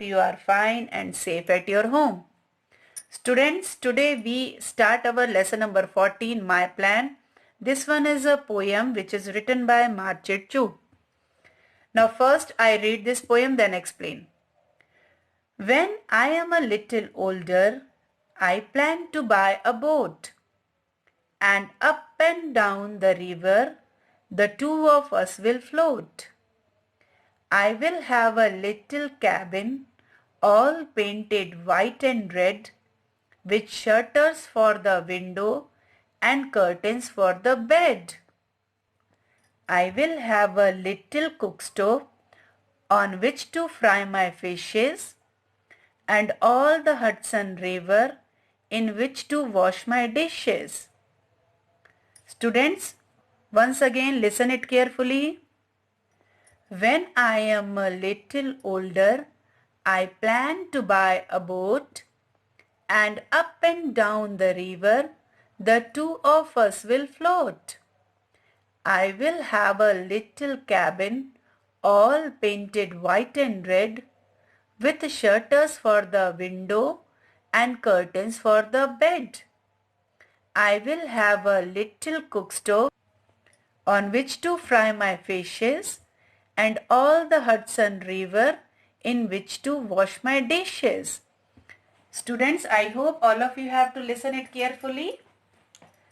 you are fine and safe at your home. Students, today we start our lesson number 14, My Plan. This one is a poem which is written by Marchit Chu. Now first I read this poem, then explain. When I am a little older, I plan to buy a boat. And up and down the river, the two of us will float. I will have a little cabin, all painted white and red, with shutters for the window and curtains for the bed. I will have a little cook stove on which to fry my fishes, and all the Hudson River in which to wash my dishes. Students, once again listen it carefully. When I am a little older, I plan to buy a boat, and up and down the river, the two of us will float. I will have a little cabin, all painted white and red, with shutters for the window and curtains for the bed. I will have a little cook stove on which to fry my fishes, and all the Hudson River in which to wash my dishes. Students, I hope all of you have to listen it carefully.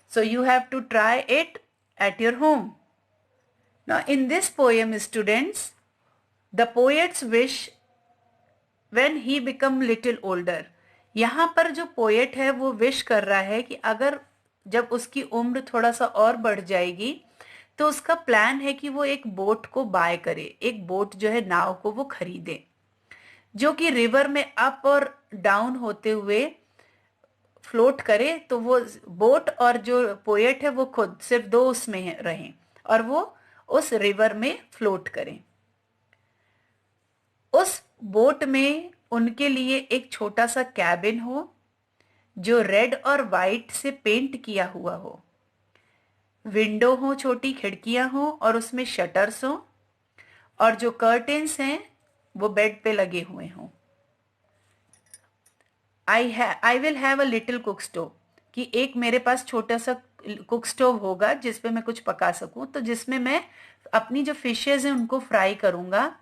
So you have to try it at your home. Now in this poem, students, the poet's wish when he become little older. यहाँ पर जो poet है वो wish कर रहा है कि अगर जब उसकी उम्र थोड़ा सा और बढ़ जाएगी तो उसका प्लान है कि वो एक बोट को बाय करे, एक बोट जो है नाव को वो खरीदे, जो कि रिवर में अप और डाउन होते हुए फ्लोट करे। तो वो बोट और जो पोएट है वो खुद सिर्फ दो उसमें रहें और वो उस रिवर में फ्लोट करें। उस बोट में उनके लिए एक छोटा सा कैबिन हो जो रेड और वाइट से पेंट किया हुआ हो, विंडो हो, छोटी खिड़कियां हो और उसमें शटर्स हो, और जो कर्टेन्स हैं वो बेड पे लगे हुए हों। I will have a little cook stove, कि एक मेरे पास छोटा सा कुक स्टोव होगा जिसपे मैं कुछ पका सकूं, तो जिसमें मैं अपनी जो फिशेज हैं उनको फ्राई करूंगा।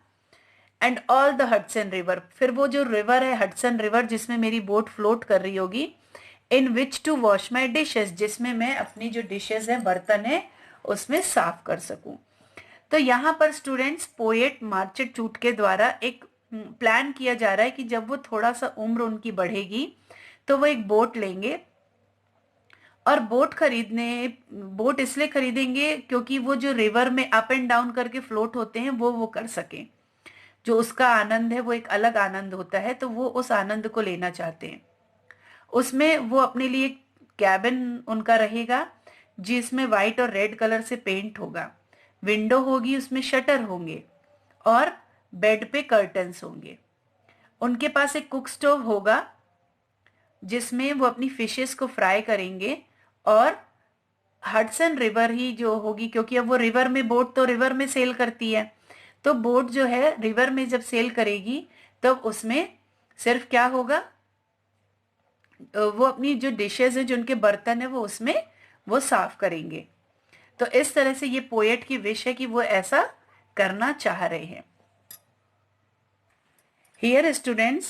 And all the Hudson river, फिर वो जो रिवर है हडसन रिवर जिसमें मेरी बोट फ्लोट कर रही होगी, इन विच टू वॉश माई डिशेज, जिसमें मैं अपनी जो डिशेज हैं, बर्तन है, उसमें साफ कर सकूं। तो यहाँ पर स्टूडेंट्स पोएट मार्चेट चूट के द्वारा एक प्लान किया जा रहा है कि जब वो थोड़ा सा उम्र उनकी बढ़ेगी तो वो एक बोट लेंगे, और बोट इसलिए खरीदेंगे क्योंकि वो जो रिवर में अप एंड डाउन करके फ्लोट होते हैं वो कर सकें। जो उसका आनंद है वो एक अलग आनंद होता है, तो वो उस आनंद को लेना चाहते हैं। उसमें वो अपने लिए कैबिन उनका रहेगा जिसमें वाइट और रेड कलर से पेंट होगा, विंडो होगी, उसमें शटर होंगे और बेड पे कर्टन्स होंगे। उनके पास एक कुक स्टोव होगा जिसमें वो अपनी फिशेस को फ्राई करेंगे, और हडसन रिवर ही जो होगी, क्योंकि अब वो रिवर में, बोट तो रिवर में सेल करती है, तो बोट जो है रिवर में जब सेल करेगी तब उसमें सिर्फ क्या होगा, वो अपनी जो डिशेज है, जो उनके बर्तन है, वो उसमें वो साफ करेंगे। तो इस तरह से ये पोएट की विश है कि वो ऐसा करना चाह रहे हैं। Here students,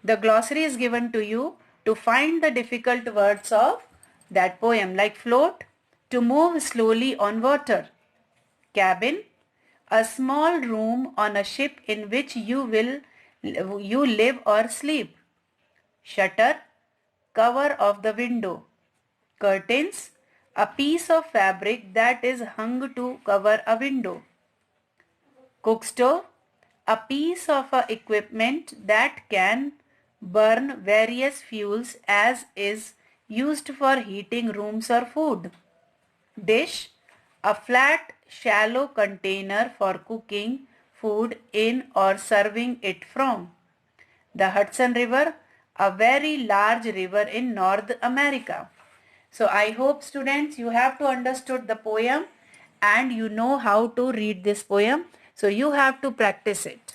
the glossary is given to you to find the difficult words of that poem, like float, to move slowly on water, cabin, a small room on a ship in which you live or sleep, shutter, cover of the window, curtains, a piece of fabric that is hung to cover a window, cook stove, a piece of equipment that can burn various fuels as is used for heating rooms or food, dish, a flat shallow container for cooking food in or serving it from, the Hudson River, a very large river in North America. So I hope students you have to understood the poem and you know how to read this poem. So you have to practice it.